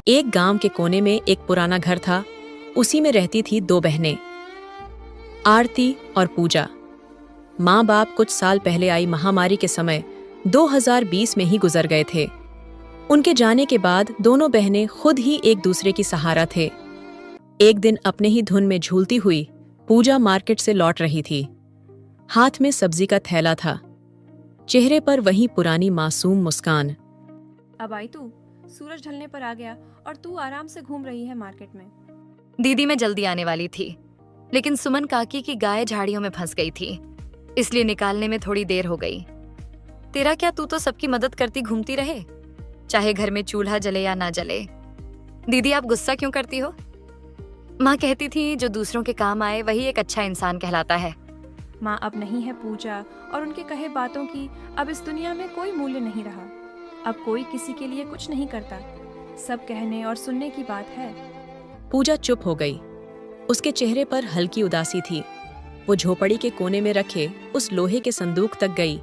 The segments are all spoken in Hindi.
एक गांव के कोने में एक पुराना घर था। उसी में रहती थी दो बहनें, आरती और पूजा। माँ बाप कुछ साल पहले आई महामारी के समय 2020 में ही गुजर गए थे। उनके जाने के बाद दोनों बहनें खुद ही एक दूसरे की सहारा थे। एक दिन अपने ही धुन में झूलती हुई पूजा मार्केट से लौट रही थी। हाथ में सब्जी का थैला था, चेहरे पर वही पुरानी मासूम मुस्कान। अब आई तू? सूरज ढलने पर आ गया और तू आराम से घूम रही है मार्केट में। दीदी मैं जल्दी आने वाली थी, लेकिन सुमन काकी की गाय झाड़ियों में फंस गई थी, इसलिए निकालने में थोड़ी देर हो गई। तेरा क्या, तू तो सबकी मदद करती घूमती रहे, चाहे घर में चूल्हा जले या ना जले। दीदी आप गुस्सा क्यों करती हो? माँ कहती थी जो दूसरों के काम आए वही एक अच्छा इंसान कहलाता है। माँ अब नहीं है पूजा, और उनके कहे बातों की अब इस दुनिया में कोई मूल्य नहीं रहा। अब कोई किसी के लिए कुछ नहीं करता, सब कहने और सुनने की बात है। पूजा चुप हो गई। उसके चेहरे पर हल्की उदासी थी। वो झोपड़ी के कोने में रखे उस लोहे के संदूक तक गई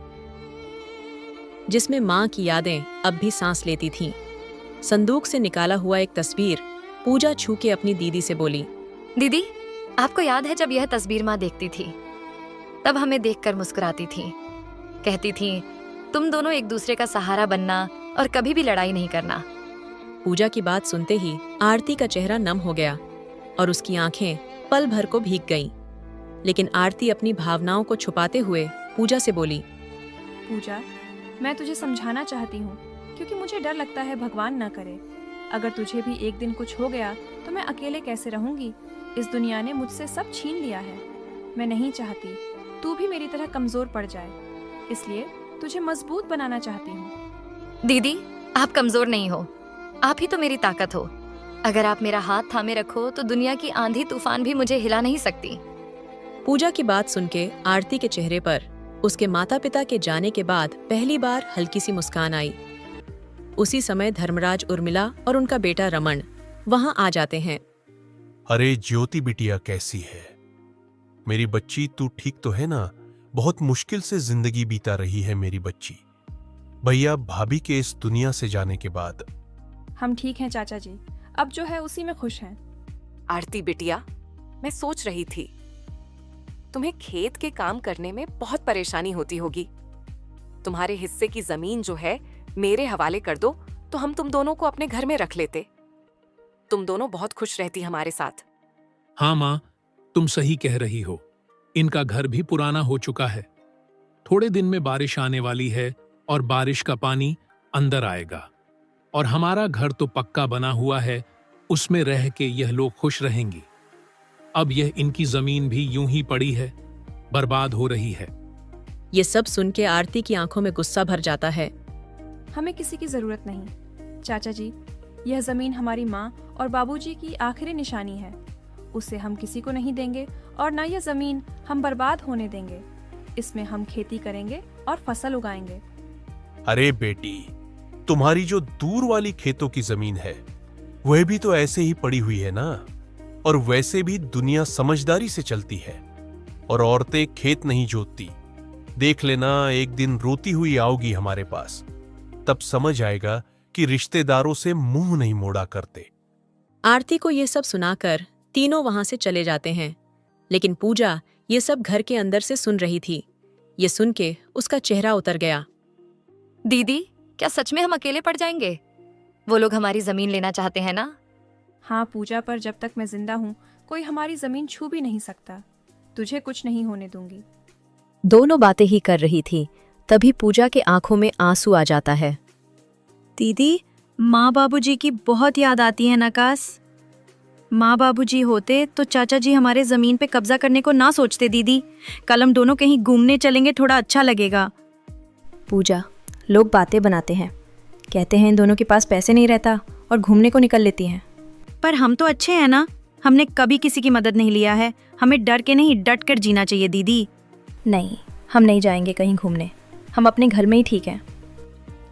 जिसमें माँ की यादें अब भी सांस लेती थीं। संदूक से निकाला हुआ एक तस्वीर पूजा छू के अपनी दीदी से बोली, दीदी आपको याद है जब यह तस्वीर माँ देखती थी तब हमें देखकर मुस्कुराती थी, कहती थी तुम दोनों एक दूसरे का सहारा बनना और कभी भी लड़ाई नहीं करना। पूजा की बात सुनते ही आरती का चेहरा नम हो गया और उसकी आंखें पल भर को भीग गईं। लेकिन आरती अपनी भावनाओं को छुपाते हुए पूजा से बोली, पूजा मैं तुझे समझाना चाहती हूँ, क्योंकि मुझे डर लगता है भगवान न करे अगर तुझे भी एक दिन कुछ हो गया तो मैं अकेले कैसे रहूंगी। इस दुनिया ने मुझसे सब छीन लिया है। मैं नहीं चाहती तू भी मेरी तरह कमजोर पड़ जाए, इसलिए तुझे मजबूत बनाना चाहती हूँ। दीदी आप कमजोर नहीं हो, आप ही तो मेरी ताकत हो। अगर आप मेरा हाथ थामे रखो तो दुनिया की आंधी तूफान भी मुझे हिला नहीं सकती। पूजा की बात सुन के आरती के चेहरे पर उसके माता पिता के जाने के बाद पहली बार हल्की सी मुस्कान आई। उसी समय धर्मराज उर्मिला और उनका बेटा रमन वहां आ जाते हैं। अरे ज्योति बिटिया कैसी है मेरी बच्ची, तू ठीक तो है ना? बहुत मुश्किल से जिंदगी बीता रही है मेरी बच्ची, भैया भाभी के इस दुनिया से जाने के बाद। हम ठीक हैं चाचा जी, अब जो है उसी में खुश हैं। आरती बिटिया, मैं सोच रही थी तुम्हें खेत के काम करने में बहुत परेशानी होती होगी। तुम्हारे हिस्से की जमीन जो है मेरे हवाले कर दो तो हम तुम दोनों को अपने घर में रख लेते। तुम दोनों बहुत खुश रहती हमारे साथ। हाँ माँ, तुम सही कह रही हो। इनका घर भी पुराना हो चुका है। थोड़े दिन में बारिश आने वाली है और बारिश का पानी अंदर आएगा और हमारा घर तो पक्का बना हुआ है, उसमें रह के यह लोग खुश रहेंगी। अब यह इनकी जमीन भी यूं ही पड़ी है, बर्बाद हो रही है। ये सब सुन के आरती की आंखों में गुस्सा भर जाता है। हमें किसी की जरूरत नहीं चाचा जी, यह जमीन हमारी माँ और बाबूजी की आखिरी निशानी है। उसे हम किसी को नहीं देंगे और न यह जमीन हम बर्बाद होने देंगे। इसमें हम खेती करेंगे और फसल उगाएंगे। अरे बेटी, तुम्हारी जो दूर वाली खेतों की जमीन है वह भी तो ऐसे ही पड़ी हुई है ना। और वैसे भी दुनिया समझदारी से चलती है और औरतें खेत नहीं जोतती। देख लेना, एक दिन रोती हुई आओगी हमारे पास, तब समझ आएगा कि रिश्तेदारों से मुंह नहीं मोड़ा करते। आरती को ये सब सुनाकर तीनों वहां से चले जाते हैं, लेकिन पूजा ये सब घर के अंदर से सुन रही थी। ये सुन के उसका चेहरा उतर गया। दीदी क्या सच में हम अकेले पड़ जाएंगे? वो लोग हमारी जमीन लेना चाहते हैं ना? हाँ पूजा, पर जब तक मैं जिंदा हूँ कोई हमारी जमीन छू भी नहीं सकता। तुझे कुछ नहीं होने दूंगी। दोनों बातें ही कर रही थी, तभी पूजा के आंखों में आंसू आ जाता है। दीदी, माँ बाबूजी की बहुत याद आती है नकास। माँ बाबूजी होते तो चाचा जी हमारे जमीन पे कब्जा करने को ना सोचते। दीदी कल हम दोनों कहीं घूमने चलेंगे, थोड़ा अच्छा लगेगा। पूजा, लोग बातें बनाते हैं, कहते हैं इन दोनों के पास पैसे नहीं रहता और घूमने को निकल लेती हैं। पर हम तो अच्छे हैं ना, हमने कभी किसी की मदद नहीं लिया है। हमें डर के नहीं, डट कर जीना चाहिए। दीदी नहीं, हम नहीं जाएंगे कहीं घूमने, हम अपने घर में ही ठीक हैं।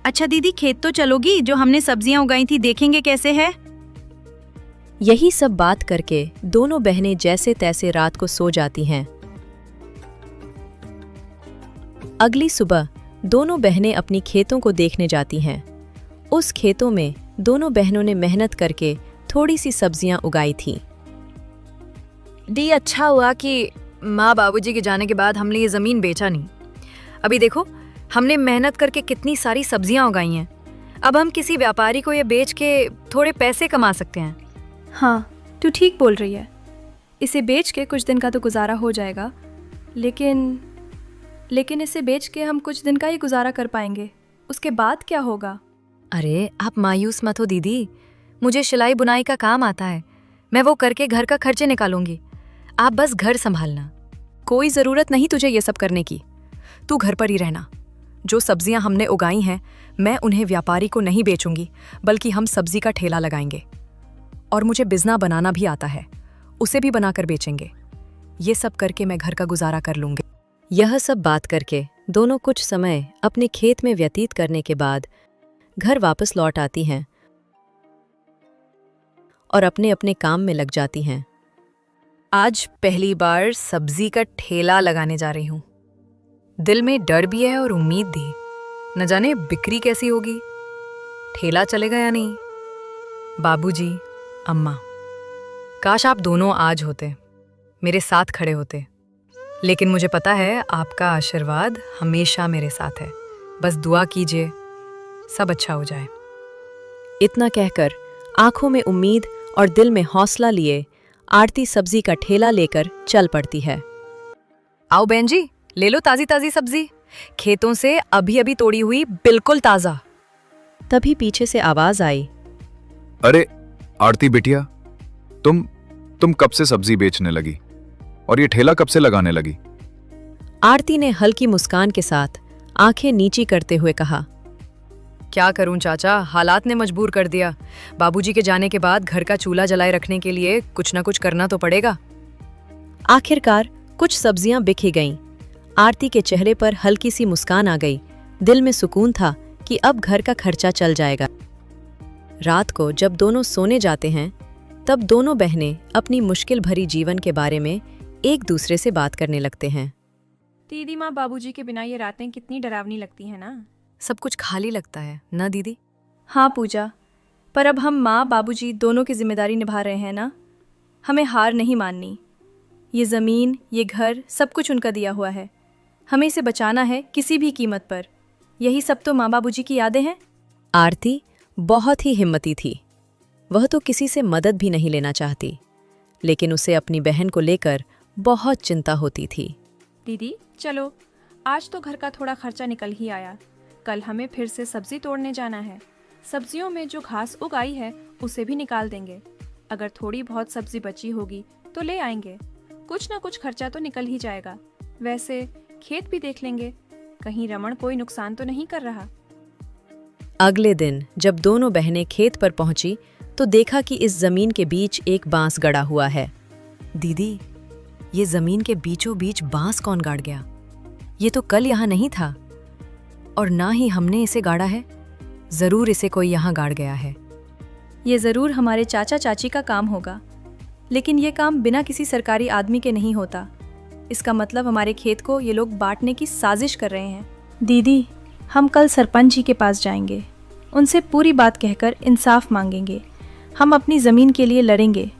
अच्छा दीदी, खेत तो चलोगी? जो हमने सब्जियां उगाई थी देखेंगे कैसे है। यही सब बात करके दोनों बहनें जैसे तैसे रात को सो जाती हैं। अगली सुबह दोनों बहनें अपनी खेतों को देखने जाती हैं। उस खेतों में दोनों बहनों ने मेहनत करके थोड़ी सी सब्जियां उगाई थीं। दी अच्छा हुआ कि माँ बाबूजी के जाने के बाद हमने ये ज़मीन बेचा नहीं। अभी देखो हमने मेहनत करके कितनी सारी सब्जियां उगाई हैं। अब हम किसी व्यापारी को ये बेच के थोड़े पैसे कमा सकते हैं। हाँ, तू ठीक बोल रही है। इसे बेच के कुछ दिन का तो गुजारा हो जाएगा, लेकिन इसे बेच के हम कुछ दिन का ही गुजारा कर पाएंगे। उसके बाद क्या होगा? अरे आप मायूस मत हो दीदी, मुझे सिलाई बुनाई का काम आता है। मैं वो करके घर का खर्चे निकालूंगी। आप बस घर संभालना। कोई ज़रूरत नहीं तुझे ये सब करने की। तू घर पर ही रहना। जो सब्जियां हमने उगाई हैं, मैं उन्हें व्यापारी को नहीं बेचूंगी, बल्कि हम सब्जी का ठेला लगाएंगे। और मुझे बिजना बनाना भी आता है, उसे भी बनाकर बेचेंगे। ये सब करके मैं घर का गुजारा कर लूंगी। यह सब बात करके दोनों कुछ समय अपने खेत में व्यतीत करने के बाद घर वापस लौट आती हैं और अपने अपने काम में लग जाती हैं। आज पहली बार सब्जी का ठेला लगाने जा रही हूँ। दिल में डर भी है और उम्मीद भी। न जाने बिक्री कैसी होगी, ठेला चलेगा या नहीं। बाबूजी, अम्मा, काश आप दोनों आज होते, मेरे साथ खड़े होते। लेकिन मुझे पता है आपका आशीर्वाद हमेशा मेरे साथ है। बस दुआ कीजिए सब अच्छा हो जाए। इतना कहकर आंखों में उम्मीद और दिल में हौसला लिए आरती सब्जी का ठेला लेकर चल पड़ती है। आओ बहन जी, ले लो ताजी ताजी सब्जी, खेतों से अभी अभी तोड़ी हुई, बिल्कुल ताजा। तभी पीछे से आवाज आई, अरे आरती बिटिया, तुम कब से सब्जी बेचने लगी और ये ठेला कब से लगाने लगी? आरती ने हल्की मुस्कान के साथ आंखें नीची करते हुए कहा, क्या करूं चाचा, हालात ने मजबूर कर दिया। बाबूजी के जाने के बाद घर का चूल्हा जलाए रखने के लिए कुछ ना कुछ करना तो पड़ेगा। आखिरकार कुछ सब्जियां बिक ही गईं। आरती के चेहरे पर हल्की सी मुस्कान आ गई। दिल में सुकून था कि अब घर का खर्चा चल जाएगा। रात को जब दोनों सोने जाते हैं, तब दोनों बहनें अपनी मुश्किल भरी जीवन के बारे में एक दूसरे से बात करने लगते हैं। दीदी, माँ बाबूजी के बिना ये रातें कितनी डरावनी लगती हैं ना। सब कुछ खाली लगता है ना दीदी? हाँ पूजा, पर अब हम माँ बाबूजी दोनों की जिम्मेदारी निभा रहे हैं ना। हमें हार नहीं माननी। ये ज़मीन, ये घर, सब कुछ उनका दिया हुआ है। हमें इसे बचाना है किसी भी कीमत पर। यही सब तो माँ बाबूजी की यादें हैं। आरती बहुत ही हिम्मती थी। वह तो किसी से मदद भी नहीं लेना चाहती, लेकिन उसे अपनी बहन को लेकर बहुत चिंता होती थी। दीदी चलो, आज तो घर का थोड़ा खर्चा निकल ही आया। कल हमें फिर से सब्जी तोड़ने जाना है। सब्जियों में जो घास उगाई है उसे भी निकाल देंगे। अगर थोड़ी बहुत सब्जी बची होगी तो ले आएंगे। कुछ ना कुछ खर्चा तो निकल ही जाएगा। वैसे खेत भी देख लेंगे, कहीं रमन कोई नुकसान तो नहीं कर रहा। अगले दिन जब दोनों बहनें खेत पर पहुंची तो देखा कि इस जमीन के बीच एक बांस गड़ा हुआ है। दीदी, ये जमीन के बीचों बीच बांस कौन गाड़ गया? ये तो कल यहाँ नहीं था और ना ही हमने इसे गाड़ा है। जरूर इसे कोई यहाँ गाड़ गया है। ये ज़रूर हमारे चाचा चाची का काम होगा, लेकिन ये काम बिना किसी सरकारी आदमी के नहीं होता। इसका मतलब हमारे खेत को ये लोग बांटने की साजिश कर रहे हैं। दीदी, हम कल सरपंच जी के पास जाएंगे। उनसे पूरी बात कहकर इंसाफ मांगेंगे। हम अपनी ज़मीन के लिए लड़ेंगे,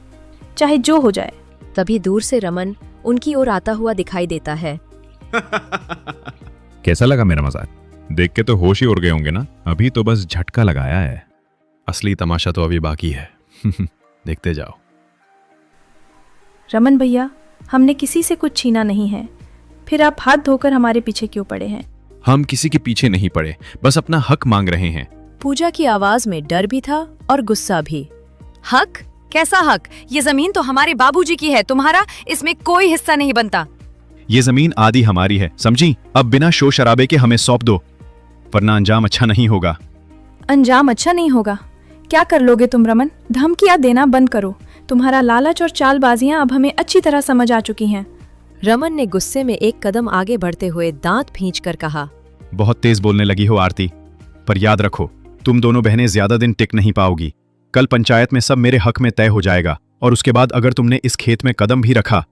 चाहे जो हो जाए। तभी दूर से रमन उनकी ओर आता हुआ दिखाई देता है। कैसा लगा मेरा मजाक? देख के तो होश ही उड़ गए होंगे ना। अभी तो बस झटका लगाया है, असली तमाशा तो अभी बाकी है। देखते जाओ। रमन भैया, हमने किसी से कुछ छीना नहीं है, फिर आप हाथ धोकर हमारे पीछे क्यों पड़े हैं? हम किसी के पीछे नहीं पड़े, बस अपना हक मांग रहे हैं। पूजा की आवाज में डर भी था और गुस्सा भी। हक? कैसा हक? ये जमीन तो हमारे बाबूजी की है, तुम्हारा इसमें कोई हिस्सा नहीं बनता। ये जमीन आदि हमारी है, समझी? अब बिना शोर शराबे के हमें सौंप दो, वरना अंजाम अच्छा नहीं होगा। अंजाम अच्छा नहीं होगा? क्या कर लोगे तुम रमन? धमकियां देना बंद करो। तुम्हारा लालच और चालबाजियां अब हमें अच्छी तरह समझ आ चुकी हैं। रमन ने गुस्से में एक कदम आगे बढ़ते हुए दांत भींचकर कहा, बहुत तेज बोलने लगी हो आरती, पर याद रखो तुम दोनों बहनें ज्यादा दिन टिक नहीं पाओगी। कल पंचायत में सब मेरे हक में तय हो जाएगा और उसके बाद अगर तुमने इस खेत में कदम भी रखा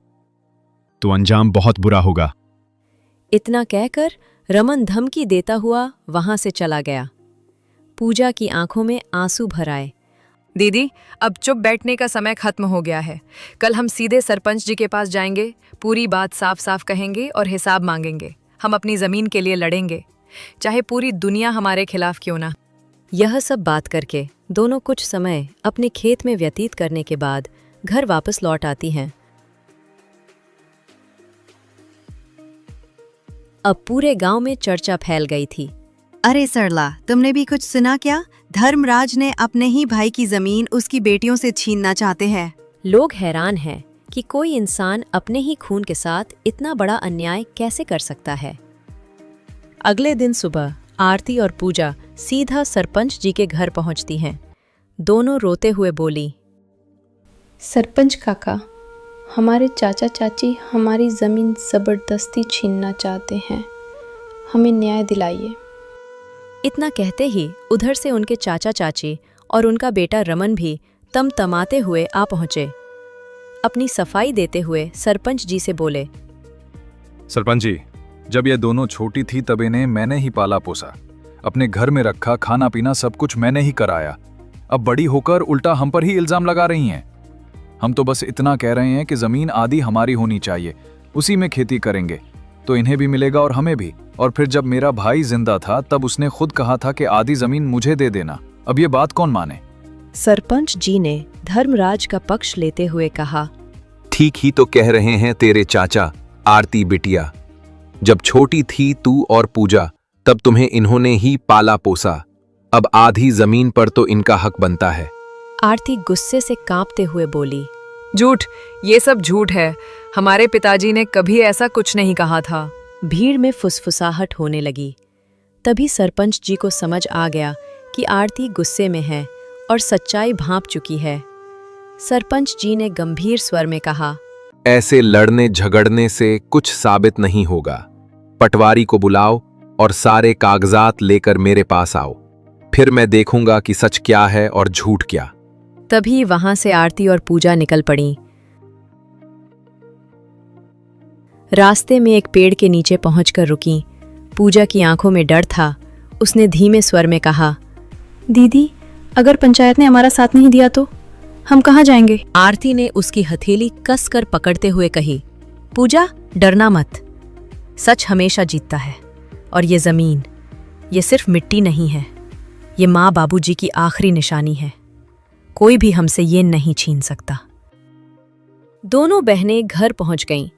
तो अंजाम बहुत बुरा होगा। इतना कहकर रमन धमकी देता हुआ वहां से चला गया। पूजा की आंखों में आंसू भर आए। दीदी, अब चुप बैठने का समय खत्म हो गया है। कल हम सीधे सरपंच जी के पास जाएंगे, पूरी बात साफ साफ कहेंगे और हिसाब मांगेंगे। हम अपनी जमीन के लिए लड़ेंगे, चाहे पूरी दुनिया हमारे खिलाफ क्यों ना। यह सब बात करके दोनों कुछ समय अपने खेत में व्यतीत करने के बाद घर वापस लौट आती हैं। अब पूरे गांव में चर्चा फैल गई थी। अरे सरला, तुमने भी कुछ सुना क्या? धर्मराज ने अपने ही भाई की जमीन उसकी बेटियों से छीनना चाहते हैं। लोग हैरान हैं कि कोई इंसान अपने ही खून के साथ इतना बड़ा अन्याय कैसे कर सकता है। अगले दिन सुबह आरती और पूजा सीधा सरपंच जी के घर पहुंचती हैं। दोनों रोते हुए बोली, सरपंच काका, हमारे चाचा चाची हमारी ज़मीन ज़बरदस्ती छीनना चाहते हैं, हमें न्याय दिलाइए। इतना कहते ही उधर से उनके चाचा चाची और उनका बेटा रमन भी तमतमाते हुए आ पहुंचे। अपनी सफाई देते हुए सरपंच जी से बोले, सरपंच जी, जब ये दोनों छोटी थी तब इन्हें मैंने ही पाला पोसा, अपने घर में रखा, खाना पीना सब कुछ मैंने ही कराया। अब बड़ी होकर उल्टा हम पर ही इल्जाम लगा रही हैं। हम तो बस इतना कह रहे हैं कि जमीन आधी हमारी होनी चाहिए, उसी में खेती करेंगे तो इन्हें भी मिलेगा और हमें भी। और फिर जब मेरा भाई जिंदा था तब उसने खुद कहा था कि आधी जमीन मुझे दे देना। अब ये बात कौन माने? सरपंच जी ने धर्मराज का पक्ष लेते हुए कहा, ठीक ही तो कह रहे हैं तेरे चाचा आरती बिटिया। जब छोटी थी तू और पूजा, तब तुम्हें इन्होंने ही पाला पोसा। अब आधी जमीन पर तो इनका हक बनता है। आरती गुस्से से कांपते हुए बोली, झूठ, ये सब झूठ है। हमारे पिताजी ने कभी ऐसा कुछ नहीं कहा था। भीड़ में फुसफुसाहट होने लगी। तभी सरपंच जी को समझ आ गया कि आरती गुस्से में है और सच्चाई भांप चुकी है। सरपंच जी ने गंभीर स्वर में कहा, ऐसे लड़ने झगड़ने से कुछ साबित नहीं होगा। पटवारी को बुलाओ और सारे कागजात लेकर मेरे पास आओ, फिर मैं देखूंगा कि सच क्या है और झूठ क्या। तभी वहां से आरती और पूजा निकल पड़ी। रास्ते में एक पेड़ के नीचे पहुंचकर रुकी। पूजा की आंखों में डर था। उसने धीमे स्वर में कहा, दीदी, अगर पंचायत ने हमारा साथ नहीं दिया तो हम कहाँ जाएंगे? आरती ने उसकी हथेली कसकर पकड़ते हुए कही, पूजा, डरना मत। सच हमेशा जीतता है। और ये जमीन, ये सिर्फ मिट्टी नहीं है, ये माँ बाबूजी की आखिरी निशानी है। कोई भी हमसे ये नहीं छीन सकता। दोनों बहनें घर पहुंच गईं।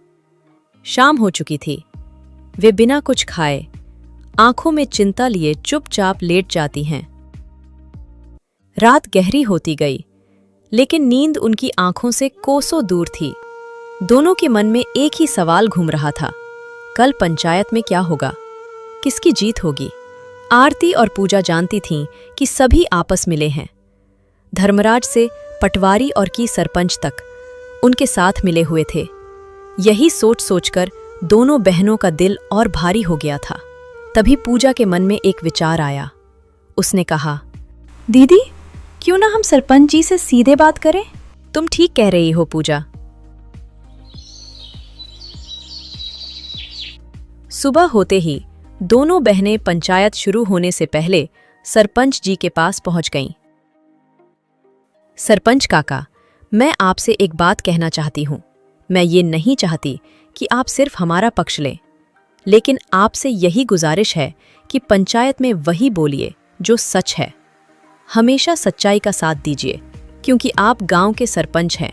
शाम हो चुकी थी। वे बिना कुछ खाए, आंखों में चिंता लिए चुपचाप लेट जाती हैं। रात गहरी होती गई, लेकिन नींद उनकी आंखों से कोसों दूर थी। दोनों के मन में एक ही सवाल घूम रहा था, कल पंचायत में क्या होगा, किसकी जीत होगी। आरती और पूजा जानती थीं कि सभी आपस मिले हैं। धर्मराज से पटवारी और की सरपंच तक उनके साथ मिले हुए थे। यही सोच सोचकर दोनों बहनों का दिल और भारी हो गया था। तभी पूजा के मन में एक विचार आया। उसने कहा, दीदी, क्यों ना हम सरपंच जी से सीधे बात करें? तुम ठीक कह रही हो पूजा। सुबह होते ही दोनों बहनें पंचायत शुरू होने से पहले सरपंच जी के पास पहुंच गईं। सरपंच काका, मैं आपसे एक बात कहना चाहती हूं। मैं ये नहीं चाहती कि आप सिर्फ हमारा पक्ष लें, लेकिन आपसे यही गुजारिश है कि पंचायत में वही बोलिए जो सच है। हमेशा सच्चाई का साथ दीजिए, क्योंकि आप गांव के सरपंच हैं।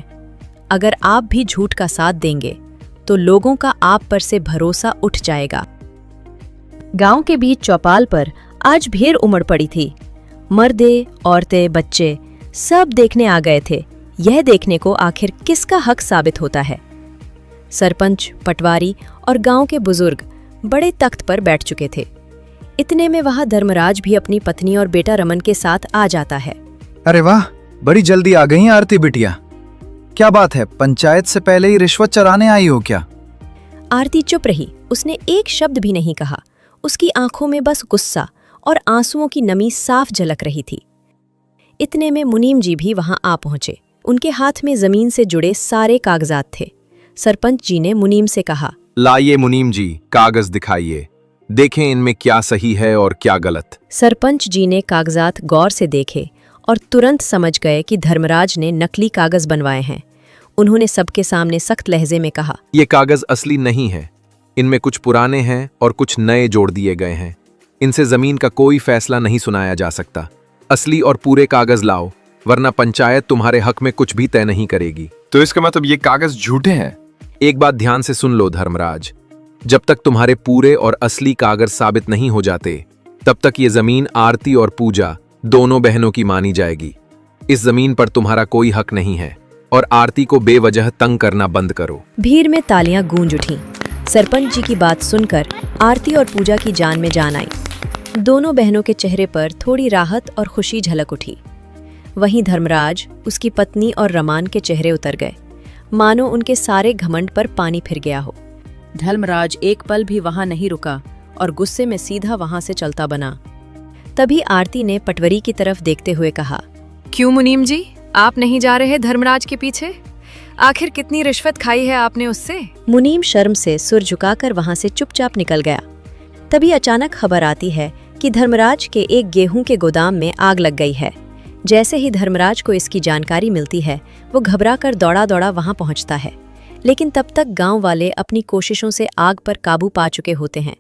अगर आप भी झूठ का साथ देंगे तो लोगों का आप पर से भरोसा उठ जाएगा। गांव के बीच चौपाल पर आज भीड़ उमड़ पड़ी थी। मर्दे, औरतें, बच्चे सब देखने आ गए थे, यह देखने को आखिर किसका हक साबित होता है। सरपंच, पटवारी और गांव के बुजुर्ग बड़े तख्त पर बैठ चुके थे। इतने में वहां धर्मराज भी अपनी पत्नी और बेटा रमन के साथ आ जाता है। अरे वाह, बड़ी जल्दी आ गई आरती बिटिया। क्या बात है, पंचायत से पहले ही रिश्वत चराने आई हो क्या? आरती चुप रही। उसने एक शब्द भी नहीं कहा। उसकी आंखों में बस गुस्सा और आंसुओं की नमी साफ झलक रही थी। इतने में मुनीम जी भी वहां आ पहुंचे। उनके हाथ में जमीन से जुड़े सारे कागजात थे। सरपंच जी ने मुनीम से कहा, लाइए मुनीम जी, कागज दिखाइए। देखें इनमें क्या सही है और क्या गलत। सरपंच जी ने कागजात गौर से देखे और तुरंत समझ गए कि धर्मराज ने नकली कागज बनवाए हैं। उन्होंने सबके सामने सख्त लहजे में कहा, ये कागज असली नहीं है, इनमें कुछ पुराने हैं और कुछ नए जोड़ दिए गए हैं। इनसे जमीन का कोई फैसला नहीं सुनाया जा सकता। असली और पूरे कागज लाओ, वरना पंचायत तुम्हारे हक में कुछ भी तय नहीं करेगी। तो इसका मतलब ये कागज झूठे हैं? एक बात ध्यान से सुन लो धर्मराज, जब तक तुम्हारे पूरे और असली कागज साबित नहीं हो जाते, तब तक ये जमीन आरती और पूजा दोनों बहनों की मानी जाएगी। इस जमीन पर तुम्हारा कोई हक नहीं है और आरती को बेवजह तंग करना बंद करो। भीड़ में तालियां गूंज उठीं। सरपंच जी की बात सुनकर आरती और पूजा की जान में जान आई। दोनों बहनों के चेहरे पर थोड़ी राहत और खुशी झलक उठी। वहीं धर्मराज, उसकी पत्नी और रमान के चेहरे उतर गए, मानो उनके सारे घमंड पर पानी फिर गया हो। धर्मराज एक पल भी वहां नहीं रुका और गुस्से में सीधा वहां से चलता बना। तभी आरती ने पटवरी की तरफ देखते हुए कहा, क्यों मुनीम जी, आप नहीं जा रहे धर्मराज के पीछे? आखिर कितनी रिश्वत खाई है आपने उससे? मुनीम शर्म से सुर झुकाकर वहां से चुपचाप निकल गया। तभी अचानक खबर आती है कि धर्मराज के एक गेहूं के गोदाम में आग लग गई है। जैसे ही धर्मराज को इसकी जानकारी मिलती है, वो घबराकर दौड़ा दौड़ा वहां पहुंचता है, लेकिन तब तक गांव वाले अपनी कोशिशों से आग पर काबू पा चुके होते हैं।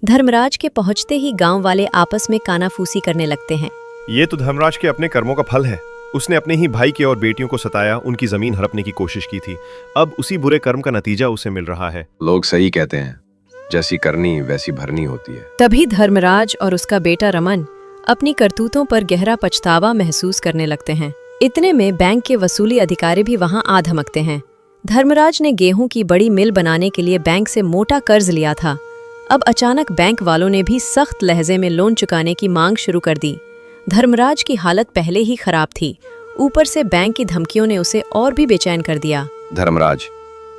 धर्मराज के पहुंचते ही गांव वाले आपस में कानाफूसी करने लगते हैं। ये तो धर्मराज के अपने कर्मों का फल है। उसने अपने ही भाई के और बेटियों को सताया, उनकी जमीन हड़पने की कोशिश की थी। अब उसी बुरे कर्म का नतीजा उसे मिल रहा है। लोग सही कहते हैं, जैसी करनी वैसी भरनी होती है। तभी धर्मराज और उसका बेटा रमन अपनी करतूतों पर गहरा पछतावा महसूस करने लगते हैं। इतने में बैंक के वसूली अधिकारी भी वहां आ धमकते हैं। धर्मराज ने गेहूं की बड़ी मिल बनाने के लिए बैंक से मोटा कर्ज लिया था। अब अचानक बैंक वालों ने भी सख्त लहजे में लोन चुकाने की मांग शुरू कर दी। धर्मराज की हालत पहले ही खराब थी, ऊपर से बैंक की धमकियों ने उसे और भी बेचैन कर दिया। धर्मराज,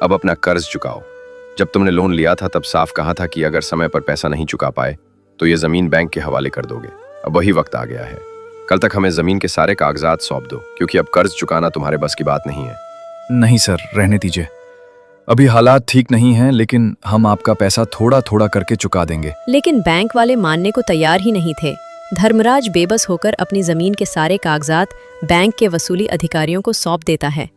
अब अपना कर्ज चुकाओ। जब तुमने लोन लिया था तब साफ कहा था कि अगर समय पर पैसा नहीं चुका पाए तो ये जमीन बैंक के हवाले कर दोगे। अब वही वक्त आ गया है। कल तक हमें जमीन के सारे कागजात सौंप दो, क्योंकि अब कर्ज चुकाना तुम्हारे बस की बात नहीं है। नहीं सर, रहने दीजिए। अभी हालात ठीक नहीं हैं, लेकिन हम आपका पैसा थोड़ा थोड़ा करके चुका देंगे। लेकिन बैंक वाले मानने को तैयार ही नहीं थे। धर्मराज बेबस होकर अपनी जमीन के सारे कागजात बैंक के वसूली अधिकारियों को सौंप देता है,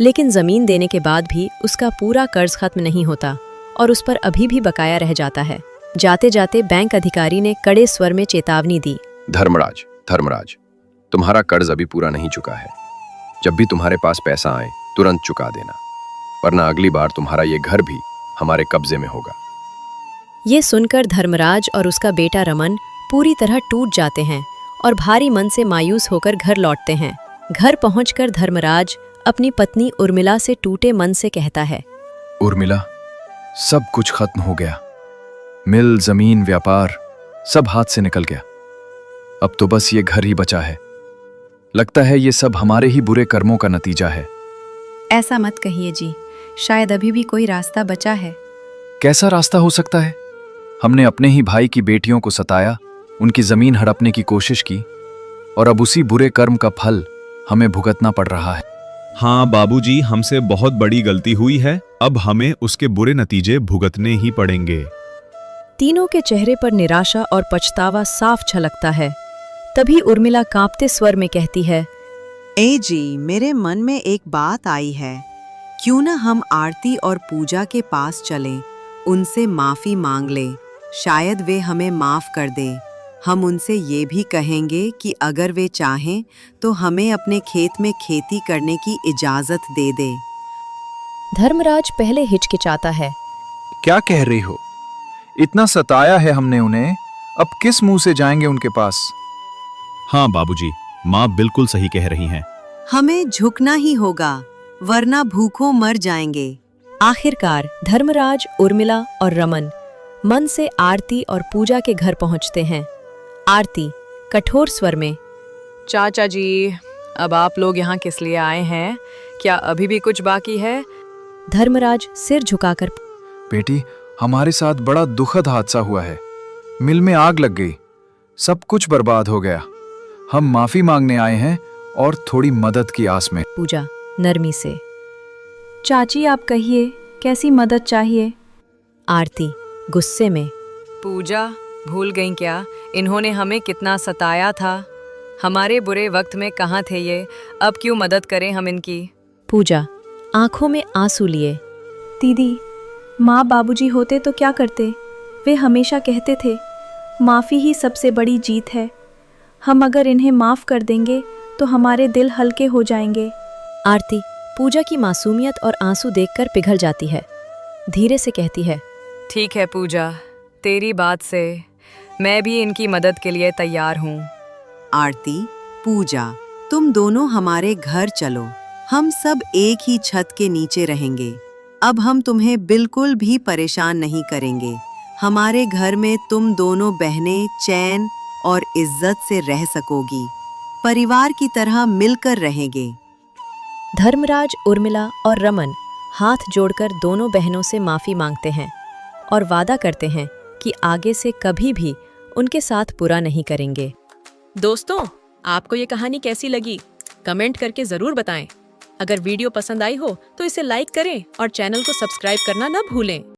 लेकिन जमीन देने के बाद भी उसका पूरा कर्ज खत्म नहीं होता और उस पर अभी भी बकाया रह जाता है। जाते जाते बैंक अधिकारी ने कड़े स्वर में चेतावनी दी, धर्मराज, धर्मराज, तुम्हारा कर्ज अभी पूरा नहीं चुका है। जब भी तुम्हारे पास पैसा आए तुरंत चुका देना, वरना अगली बार तुम्हारा ये घर भी हमारे कब्जे में होगा। ये सुनकर धर्मराज और उसका बेटा रमन पूरी तरह टूट जाते हैं और भारी मन से मायूस होकर घर लौटते हैं। घर पहुंचकर धर्मराज अपनी पत्नी उर्मिला से टूटे मन से कहता है, उर्मिला, सब कुछ खत्म हो गया। मिल, जमीन, व्यापार सब हाथ से निकल गया। अब तो बस ये घर ही बचा है। लगता है ये सब हमारे ही बुरे कर्मों का नतीजा है। ऐसा मत कहिए जी, शायद अभी भी कोई रास्ता बचा है। कैसा रास्ता हो सकता है? हमने अपने ही भाई की बेटियों को सताया, उनकी जमीन हड़पने की कोशिश की और अब उसी बुरे कर्म का फल हमें भुगतना पड़ रहा है। हाँ बाबूजी, हमसे बहुत बड़ी गलती हुई है। अब हमें उसके बुरे नतीजे भुगतने ही पड़ेंगे। तीनों के चेहरे पर निराशा और पछतावा साफ झलकता है। तभी उर्मिला कांपते स्वर में कहती है, ए जी, मेरे मन में एक बात आई है। क्यों न हम आरती और पूजा के पास चलें, उनसे माफी मांग लें। शायद वे हमें माफ कर दें। हम उनसे ये भी कहेंगे कि अगर वे चाहें तो हमें अपने खेत में खेती करने की इजाजत दे दें। धर्मराज पहले हिचकिचाता है। क्या कह रही हो? इतना सताया है हमने उन्हें, अब किस मुंह से जाएंगे उनके पास? हाँ बाबूजी, माँ बिल्कुल सही कह रही हैं। हमें झुकना ही होगा, वरना भूखों मर जाएंगे। आखिरकार धर्मराज, उर्मिला और रमन मन से आरती और पूजा के घर पहुंचते हैं। आरती कठोर स्वर में, चाचा जी, अब आप लोग यहाँ किस लिए आए हैं? क्या अभी भी कुछ बाकी है? धर्मराज सिर झुकाकर, बेटी, हमारे साथ बड़ा दुखद हादसा हुआ है। मिल में आग लग गई, सब कुछ बर्बाद हो गया। हम माफी मांगने आए हैं और थोड़ी मदद की आस में। पूजा नरमी से, चाची आप कहिए, कैसी मदद चाहिए? आरती गुस्से में, पूजा, भूल गई क्या इन्होंने हमें कितना सताया था? हमारे बुरे वक्त में कहाँ थे ये? अब क्यों मदद करें हम इनकी? पूजा आंखों में आंसू लिए, दीदी, माँ बाबूजी होते तो क्या करते? वे हमेशा कहते थे माफ़ी ही सबसे बड़ी जीत है। हम अगर इन्हें माफ़ कर देंगे तो हमारे दिल हल्के हो जाएंगे। आरती पूजा की मासूमियत और आंसू देखकर पिघल जाती है। धीरे से कहती है, ठीक है पूजा, तेरी बात से मैं भी इनकी मदद के लिए तैयार हूँ। आरती, पूजा, तुम दोनों हमारे घर चलो। हम सब एक ही छत के नीचे रहेंगे। अब हम तुम्हें बिल्कुल भी परेशान नहीं करेंगे। हमारे घर में तुम दोनों बहनें चैन और इज्जत से रह सकोगी। परिवार की तरह मिलकर रहेंगे। धर्मराज, उर्मिला और रमन हाथ जोड़कर दोनों बहनों से माफ़ी मांगते हैं और वादा करते हैं कि आगे से कभी भी उनके साथ बुरा नहीं करेंगे। दोस्तों, आपको ये कहानी कैसी लगी? कमेंट करके ज़रूर बताएं। अगर वीडियो पसंद आई हो तो इसे लाइक करें और चैनल को सब्सक्राइब करना ना भूलें।